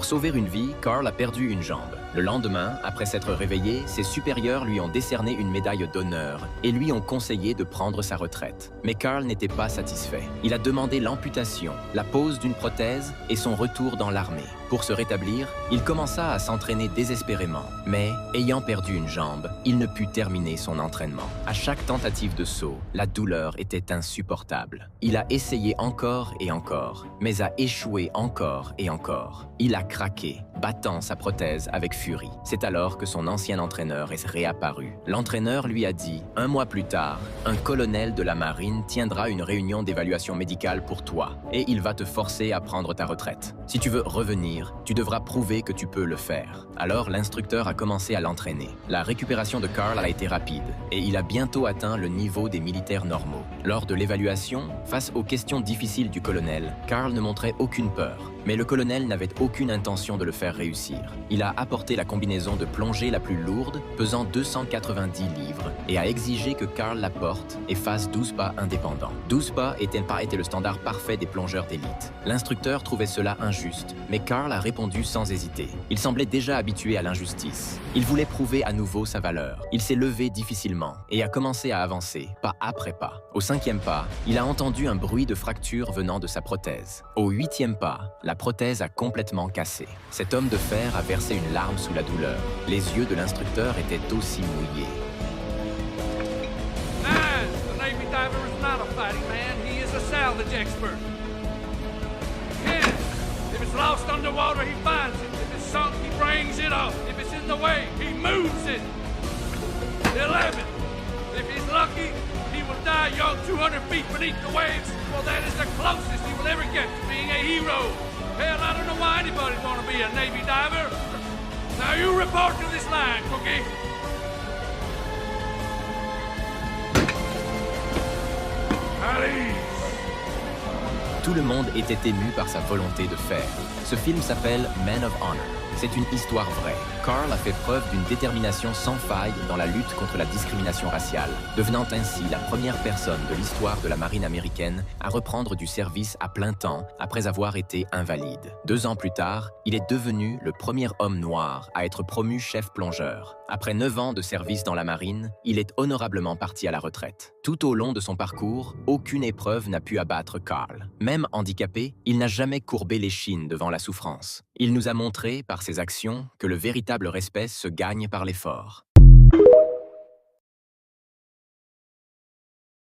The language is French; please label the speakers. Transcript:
Speaker 1: Pour sauver une vie, Carl a perdu une jambe. Le lendemain, après s'être réveillé, ses supérieurs lui ont décerné une médaille d'honneur et lui ont conseillé de prendre sa retraite. Mais Carl n'était pas satisfait. Il a demandé l'amputation, la pose d'une prothèse et son retour dans l'armée. Pour se rétablir, il commença à s'entraîner désespérément. Mais, ayant perdu une jambe, il ne put terminer son entraînement. À chaque tentative de saut, la douleur était insupportable. Il a essayé encore et encore, mais a échoué encore et encore. Il a craqué, battant sa prothèse avec furie. C'est alors que son ancien entraîneur est réapparu. L'entraîneur lui a dit, 1 mois plus tard, un colonel de la marine tiendra une réunion d'évaluation médicale pour toi et il va te forcer à prendre ta retraite. Si tu veux revenir, tu devras prouver que tu peux le faire. Alors l'instructeur a commencé à l'entraîner. La récupération de Carl a été rapide et il a bientôt atteint le niveau des militaires normaux. Lors de l'évaluation, face aux questions difficiles du colonel, Carl ne montrait aucune peur. Mais le colonel n'avait aucune intention de le faire réussir. Il a apporté la combinaison de plongée la plus lourde, pesant 290 livres, et a exigé que Carl la porte et fasse 12 pas indépendants. 12 pas était le standard parfait des plongeurs d'élite. L'instructeur trouvait cela injuste, mais Carl a répondu sans hésiter. Il semblait déjà habitué à l'injustice. Il voulait prouver à nouveau sa valeur. Il s'est levé difficilement et a commencé à avancer, pas après pas. Au 5e pas, il a entendu un bruit de fracture venant de sa prothèse. Au 8e pas, la prothèse a complètement cassé. Cet homme de fer a versé une larme sous la douleur. Les yeux de l'instructeur étaient aussi mouillés.
Speaker 2: The Navy diver is not a fighting man, he is a salvage expert. 10. If it's lost underwater, he finds it. If it's sunk, he brings it up. If it's in the way, he moves it. 11. If he's lucky, he will die young 200 feet beneath the waves. Well, that is the closest he will ever get to being a hero. Hell, I don't know why anybody'd want to be a Navy diver. Now you report to this line, Cookie. Allez!
Speaker 1: Tout le monde était ému par sa volonté de faire. Ce film s'appelle Man of Honor. C'est une histoire vraie. Carl a fait preuve d'une détermination sans faille dans la lutte contre la discrimination raciale, devenant ainsi la première personne de l'histoire de la marine américaine à reprendre du service à plein temps après avoir été invalide. 2 ans plus tard, il est devenu le premier homme noir à être promu chef plongeur. Après 9 ans de service dans la marine, il est honorablement parti à la retraite. Tout au long de son parcours, aucune épreuve n'a pu abattre Carl. Même handicapé, il n'a jamais courbé l'échine devant la souffrance. Il nous a montré, par ses actions, que le véritable respect se gagne par l'effort.